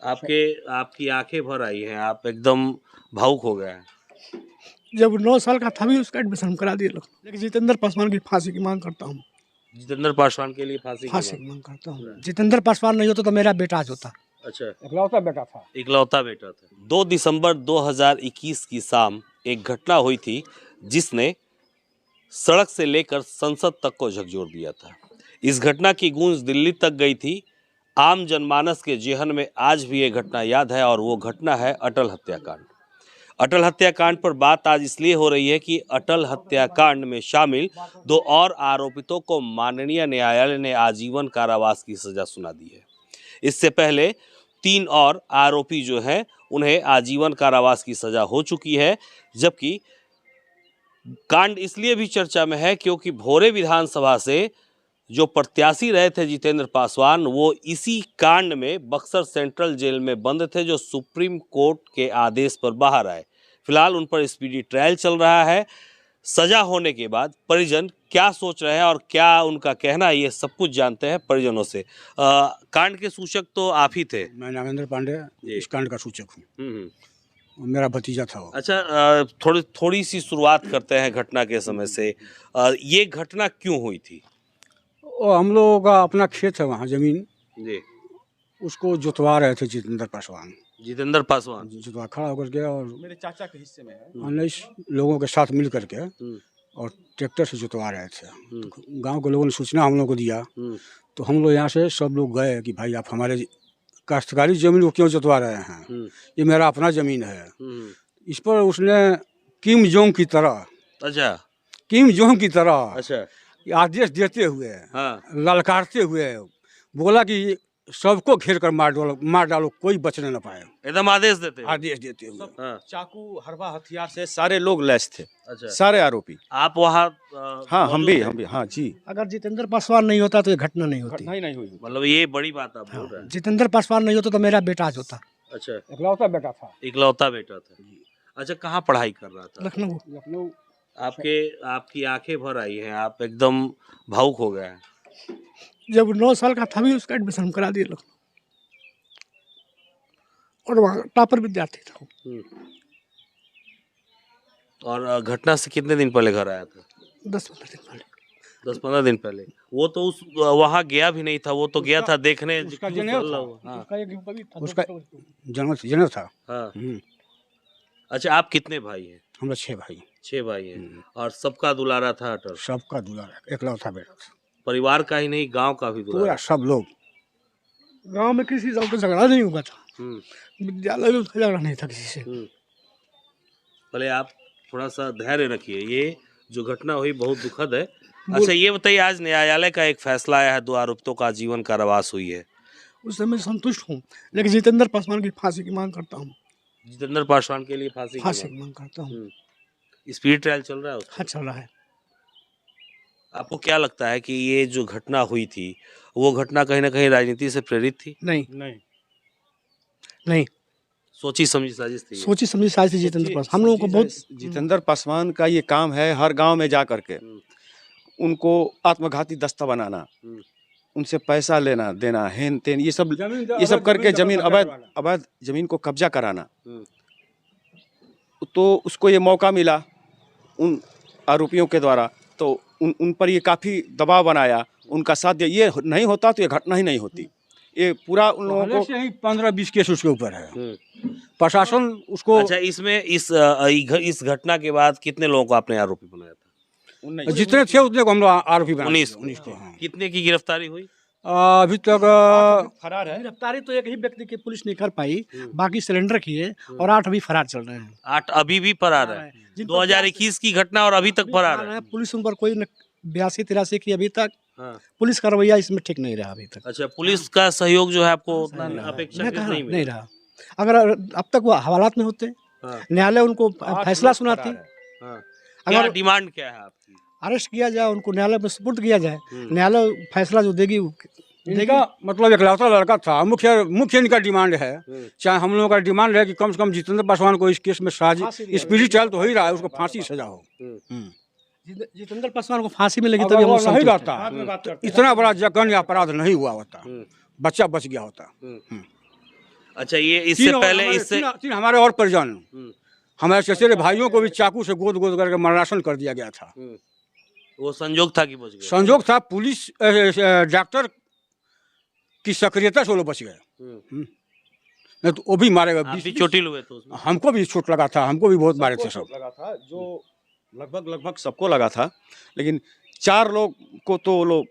आपके आपकी आंखें भर आई हैं, आप एकदम भावुक हो गए हैं। जब 9 साल का था भी उसका एडमिशन करा दिए लोग। लेकिन जितेंद्र पासवान की फांसी की मांग करता हूँ। जितेंद्र पासवान के लिए फांसी की फांसी मांग। की मांग करता हूँ। जितेंद्र पासवान नहीं होता तो मेरा बेटा आज होता। अच्छा, इकलौता बेटा था। इकलौता बेटा था। 2 दिसंबर 2021 की शाम एक घटना हुई थी जिसने सड़क से लेकर संसद तक को झकझोर दिया था। इस घटना की गूंज दिल्ली तक गई थी। आम जनमानस के जेहन में आज भी ये घटना याद है और वो घटना है अटल हत्याकांड। अटल हत्याकांड पर बात आज इसलिए हो रही है कि अटल हत्याकांड में शामिल 2 और आरोपितों को माननीय न्यायालय ने आजीवन कारावास की सजा सुना दी है। इससे पहले 3 और आरोपी जो हैं उन्हें आजीवन कारावास की सजा हो चुकी है, जबकि कांड इसलिए भी चर्चा में है क्योंकि भोरे विधानसभा से जो प्रत्याशी रहे थे जितेंद्र पासवान, वो इसी कांड में बक्सर सेंट्रल जेल में बंद थे, जो सुप्रीम कोर्ट के आदेश पर बाहर आए। फिलहाल उन पर स्पीडी ट्रायल चल रहा है। सजा होने के बाद परिजन क्या सोच रहे हैं और क्या उनका कहना है, ये सब कुछ जानते हैं परिजनों से। कांड के सूचक तो आप ही थे। मैं नागेंद्र पांडे इस कांड का सूचक हूँ। मेरा भतीजा था वो। अच्छा, थोड़ी सी शुरुआत करते हैं घटना के समय से। ये घटना क्यों हुई थी? वो हम लोगों का अपना खेत है वहाँ जमीन जी, उसको जुतवा रहे थे जितेंद्र पासवान। जितेंद्र पासवान जुतवा खड़ा होकर के और मेरे चाचा के हिस्से में है। 19 लोगों के साथ मिल करके और ट्रैक्टर से जुतवा रहे थे। तो गांव के लोगों ने सूचना हम लोग को दिया, तो हम लोग यहाँ से सब लोग गए कि भाई आप हमारे काश्तकारी जमीन को क्यों जुतवा रहे हैं, ये मेरा अपना जमीन है। इस पर उसने किम जोंग की तरह अच्छा किम जोंग की तरह अच्छा आदेश देते हुए हाँ ललकारते हुए बोला कि सबको घेर कर मार डालो कोई बचने न पाए। एकदम आदेश देते हैं। आदेश देते हुए हाँ चाकू हरवा हथियार से सारे लोग लैस थे। अच्छा, सारे आरोपी। आप वहाँ हाँ हम मौजूद भी थे? हाँ जी। अगर जितेंद्र पासवान नहीं होता तो ये घटना नहीं होती। नहीं हुई। मतलब ये बड़ी बात आप बोल रहे हैं। जितेंद्र पासवान नहीं होता तो मेरा बेटा आज होता। अच्छा, इकलौता बेटा था। इकलौता बेटा था। अच्छा, कहाँ पढ़ाई कर रहा था? लखनऊ। आपकी आंखें भर आई हैं, आप एकदम भावुक हो गए हैं। जब 9 साल का था भी उसका एडमिशन करा दिए लोग। और वहाँ टॉपर विद्यार्थी था। और घटना से कितने दिन पहले घर आया था? 10-15 दिन पहले। 10-15 दिन पहले। वो तो उस वहाँ गया भी नहीं था, वो तो गया था देखने। उसका जनेऊ था। हाँ उसका जनेऊ था। हाँ। अच्छा, आप कितने भाई हैं? हम लोग 6 भाई। 6 भाई हैं और सबका दुलारा था अटल। सबका दुलारा इकलौता बेटा था। परिवार का ही नहीं, गांव का भी पूरा दुलारा। सब लोग। गांव में किसी से झगड़ा नहीं हुआ था। विद्यालय में झगड़ा नहीं था किसी से। पहले आप थोड़ा सा धैर्य रखिए, ये जो घटना हुई बहुत दुखद है। अच्छा, ये बताइए, आज न्यायालय का एक फैसला आया है, 2 आरोपितों का आजीवन कारावास हुई है। उससे मैं संतुष्ट हूँ, लेकिन जितेंद्र पासवान की फांसी की मांग करता हूँ। जितेंद्र पासवान के लिए फांसी की मांग करता हूँ। स्पीड ट्रायल चल रहा है उसका? हाँ चल रहा है। आपको क्या लगता है कि ये जो घटना हुई थी, वो घटना कहीं ना कहीं राजनीति से प्रेरित थी? नहीं, सोची समझी साजिश थी? सोची समझी साजिश थी जितेंद्र पासवान। हम लोगों को बहुत जितेंद्र पासवान का ये काम है, हर गांव में जा करके उनको आत्मघाती दस्ता बनाना, उनसे पैसा लेना देना, हेन तेन ये सब करके जमीन अवैध जमीन को कब्जा कराना। तो उसको ये मौका मिला उन आरोपियों के द्वारा, तो उन पर ये काफ़ी दबाव बनाया, उनका साथ दिया। ये नहीं होता तो ये घटना ही नहीं होती। ये पूरा उन लोगों को 15-20 केस उसके ऊपर है। प्रशासन उसको। अच्छा, इसमें इस घटना के बाद कितने लोगों को आपने आरोपी बनाया था? जितने थे उतने को हम लोग आरोपी बनाए। 19 को। हाँ। कितने की गिरफ्तारी हुई? अभी तक फरार है। गिरफ्तारी तो एक ही व्यक्ति की पुलिस नहीं कर पाई, बाकी सिलेंडर किए और 8 अभी फरार चल रहे हैं। 8 अभी भी फरार है? 2021 की घटना और अभी तक फरार है? पुलिस उन पर कोई 82-83 की अभी तक पुलिस का रवैया इसमें ठीक नहीं रहा अभी तक। अच्छा, पुलिस का सहयोग जो है आपको उतना अपेक्षाकृत नहीं रहा। अगर अब तक वो हवालात में होते, न्यायालय उनको फैसला सुनाती। अगर डिमांड क्या है आपकी? अरेस्ट किया जाए, उनको न्यायालय में सुपुर्द किया जाए, न्यायालय फैसला जो देगी इनका मतलब इकलौता लड़का था। मुख्य इनका डिमांड है, चाहे हम लोगों का डिमांड है कि कम से कम जितेंद्र पासवान को इस केस में स्पीडी ट्रायल तो हो ही रहा है, उसको फांसी सजा हो। जितेंद्र पासवान को फांसी मिलेगी तभी हम नहीं रहता, इतना बड़ा जघन्य अपराध नहीं हुआ होता, बच्चा बच गया होता। अच्छा, ये इससे पहले इससे तीन हमारे और परिजन, हम्म, हमारे चचेरे भाइयों को भी चाकू से गोद गोद करके मरणासन कर दिया गया था। वो संजोग था कि बच गए। संजोग था, पुलिस डॉक्टर की सक्रियता से वो लोग बच गए, नहीं तो वो भी मारे गए। आप भी चोटिल हुए थे उसमें? हमको भी चोट लगा था, हमको भी बहुत मारे थे सब। लगा था, जो लगभग सबको लगा था, लेकिन 4 लोग को तो वो लोग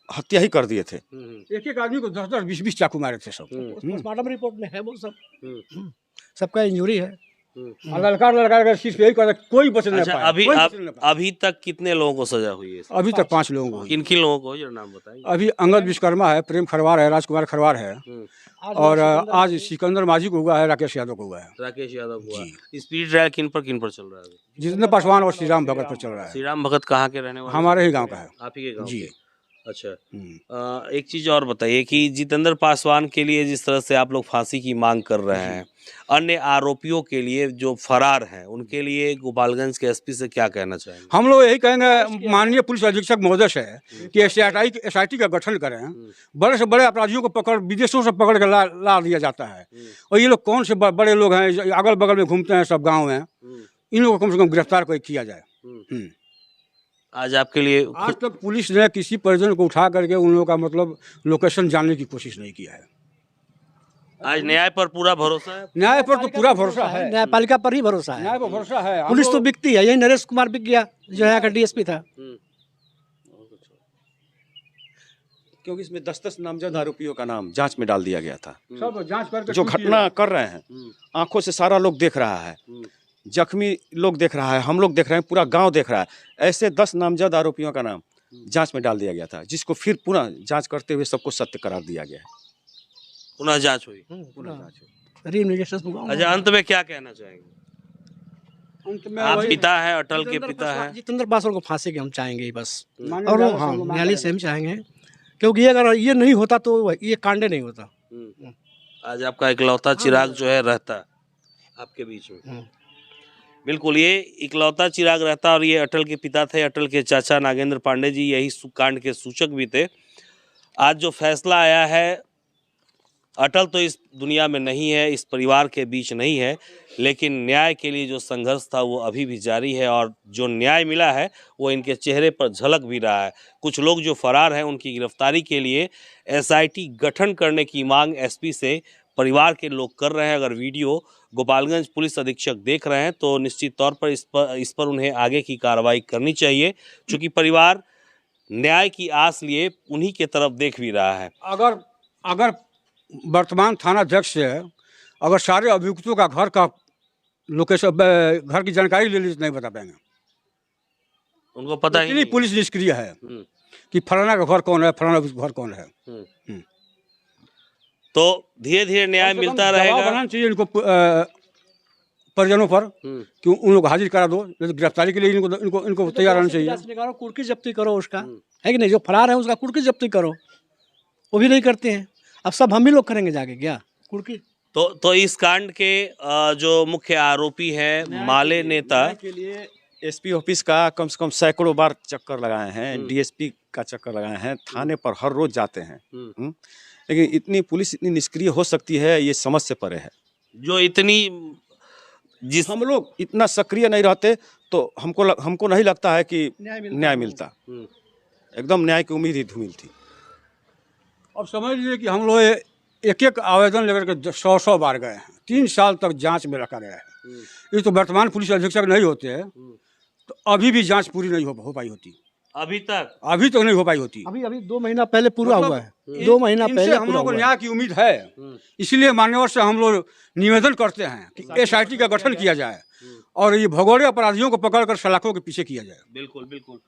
हत्या ही कर दिए थे। एक एक आदमी को 10-10, 20-20 चाकू मारे थे सब। पोस्टमार्टम रिपोर्ट में है वो सब, सबका इंजरी है। ललकार ललकार शीश पे यही कर, कोई बच नहीं अच्छा, पाया। अभी कोई बच नहीं पाया। अभी तक कितने लोगों को सजा हुई है इसमें? अभी तक 5 लोगों को। किन किन लोगों को, जरा नाम बताइए। अभी अंगद विश्वकर्मा है, प्रेम खरवार है, राजकुमार खरवार है, और आज सिकंदर माझी को हुआ है, राकेश यादव को हुआ है। राकेश यादव हुआ। स्पीड ट्रायल किन पर चल रहा है? जितेंद्र पासवान और श्री राम भगत पर चल रहा है। श्री राम भगत कहाँ के रहने वाले? हमारे ही गांव का है। आप ही के गांव जी। के? अच्छा। एक चीज और बताइए कि जितेंद्र पासवान के लिए जिस तरह से आप लोग फांसी की मांग कर रहे हैं, अन्य आरोपियों के लिए जो फरार हैं उनके लिए गोपालगंज के एसपी से क्या कहना चाहेंगे? हम लोग यही कहेंगे माननीय पुलिस अधीक्षक महोदय से कि एसआईटी का गठन करें। बड़े से बड़े अपराधियों को पकड़, विदेशों से पकड़ कर ला दिया जाता है, और ये लोग कौन से बड़े लोग हैं अगल बगल में घूमते हैं सब गाँव में, इन लोगों को कम से कम गिरफ्तार किया जाए। आज आपके लिए आज तक पुलिस ने किसी परिजन को उठा करके उन लोगों का मतलब लोकेशन जानने की कोशिश नहीं किया है। आज न्याय पर पूरा भरोसा है? न्याय पर तो पूरा भरोसा है, न्यायपालिका पर ही भरोसा है। न्याय पर भरोसा है। पुलिस तो बिकती है, यही नरेश कुमार बिक गया जो यहाँ का डीएसपी था। क्योंकि इसमें 10-10 नामजद आरोपियों का नाम जांच में डाल दिया गया था। सब जांच करके जो घटना कर रहे हैं, आंखों से सारा लोग देख रहा है, जख्मी लोग देख रहा है, हम लोग देख रहे हैं, पूरा गांव देख रहा है। ऐसे 10 नामजद आरोपियों का नाम जांच में डाल दिया गया था, जिसको फिर पुनः जांच करते हुए सबको सत्य करार दिया गया है। पुनः जांच हुई। अच्छा, अंत में क्या कहना चाहेंगे? अंत में आप वही- पिता है, अटल के पिता है। जितेंद्र पासवान को फांसी के हम चाहेंगे ही बस, माननीय और न्यायालय से हाँ हम लोग मांग न्यायालय रहे से हम चाहेंगे, क्योंकि ये अगर ये नहीं होता तो ये कांडे नहीं होता। आज आपका इकलौता चिराग जो है रहता आपके बीच में। बिल्कुल, ये इकलौता चिराग रहता, और ये अटल के पिता थे, अटल के चाचा नागेंद्र पांडे जी यही कांड के सूचक भी थे। आज जो फैसला आया है, अटल तो इस दुनिया में नहीं है, इस परिवार के बीच नहीं है, लेकिन न्याय के लिए जो संघर्ष था वो अभी भी जारी है, और जो न्याय मिला है वो इनके चेहरे पर झलक भी रहा है। कुछ लोग जो फरार हैं उनकी गिरफ्तारी के लिए एसआईटी गठन करने की मांग एसपी से परिवार के लोग कर रहे हैं। अगर वीडियो गोपालगंज पुलिस अधीक्षक देख रहे हैं तो निश्चित तौर पर इस पर उन्हें आगे की कार्रवाई करनी चाहिए, क्योंकि परिवार न्याय की आस लिए उन्हीं के तरफ देख भी रहा है। अगर वर्तमान थानाध्यक्ष से अगर सारे अभियुक्तों का घर का लोकेशन, घर की जानकारी ले ली तो नहीं बता पाएंगे। उनको पता ही इतनी नहीं। पुलिस निष्क्रिय है कि फलाना का घर कौन है, फलाना का घर कौन है। तो धीरे धीरे न्याय मिलता दबाव रहेगा। बनाना चाहिए इनको परिजनों पर कि उन लोग हाजिर करा दो, नहीं तो गिरफ्तारी के लिए इनको तैयार रहना चाहिए। कुर्की जब्ती करो उसका, है कि नहीं? जो फरार है उसका कुर्की जब्ती करो, वो भी नहीं करते हैं। अब सब हम ही लोग करेंगे जाके क्या कुर्की? तो इस कांड के जो मुख्य आरोपी हैं माले नेता के लिए एसपी ऑफिस का कम से कम सैकड़ों बार चक्कर लगाए हैं, डीएसपी का चक्कर लगाए हैं, थाने पर हर रोज जाते हैं। लेकिन इतनी पुलिस इतनी निष्क्रिय हो सकती है, ये समझ से परे है। जो इतनी जिस हम लोग इतना सक्रिय नहीं रहते तो हमको नहीं लगता है कि न्याय मिलता। एकदम न्याय की उम्मीद ही धूमिल थी। अब समझ लीजिए कि हम लोग एक एक आवेदन लेकर के 100 बार गए हैं, 3 साल तक जांच में रखा गया है। ये तो वर्तमान पुलिस अधीक्षक नहीं होते तो अभी भी जांच पूरी नहीं हो पाई होती। अभी तक नहीं हो पाई होती। अभी 2 महीना पहले पूरा मतलब हुआ है, 2 महीना इनसे पहले हम पूरा लोग को हुआ है। न्याय की उम्मीद है, इसलिए मान्यवर से हम लोग निवेदन करते हैं कि एसआईटी का गठन किया जाए और ये भगोड़े अपराधियों को पकड़कर सलाखों के पीछे किया जाए। बिल्कुल बिल्कुल।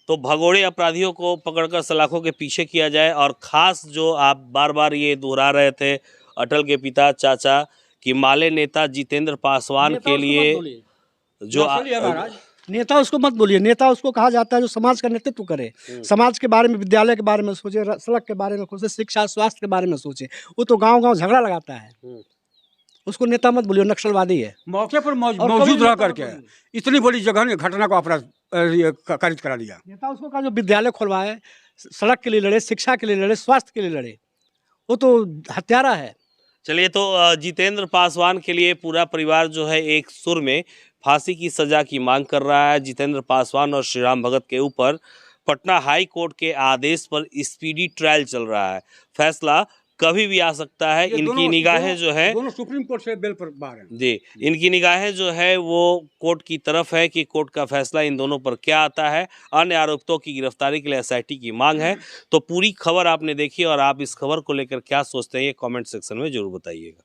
तो भगोड़े अपराधियों को पकड़कर सलाखों के पीछे किया जाए। और खास जो आप बार बार ये दोहरा रहे थे अटल के पिता चाचा कि माले नेता जितेंद्र पासवान के लिए जो नेता उसको मत बोलिए, नेता उसको कहा जाता है जो समाज का नेतृत्व करे, समाज के बारे में, विद्यालय के बारे में सोचे, सड़क के बारे में सोचे, शिक्षा स्वास्थ्य के बारे में सोचे। वो तो गांव-गांव झगड़ा लगाता है, उसको नेता मत बोलिए, नक्सलवादी है। मौके पर मौजूद रह करके इतनी बड़ी जगह ने घटना को अपराध कारित करा दिया। नेता उसको कहा जो विद्यालय खुलवाए, सड़क के लिए लड़े, शिक्षा के लिए लड़े, स्वास्थ्य के लिए लड़े, वो तो हत्यारा है। चलिए, तो जितेंद्र पासवान के लिए पूरा परिवार जो है एक सुर में फांसी की सजा की मांग कर रहा है। जितेंद्र पासवान और श्रीराम भगत के ऊपर पटना हाई कोर्ट के आदेश पर स्पीडी ट्रायल चल रहा है। फैसला कभी भी आ सकता है। इनकी निगाहें जो है दोनों सुप्रीम कोर्ट से बेल पर बाहर हैं। जी, इनकी निगाहें जो है वो कोर्ट की तरफ है कि कोर्ट का फैसला इन दोनों पर क्या आता है। अन्य आरोपितों की गिरफ्तारी के लिए एसआईटी की मांग है। तो पूरी खबर आपने देखी और आप इस खबर को लेकर क्या सोचते हैं, ये कमेंट सेक्शन में जरूर बताइएगा।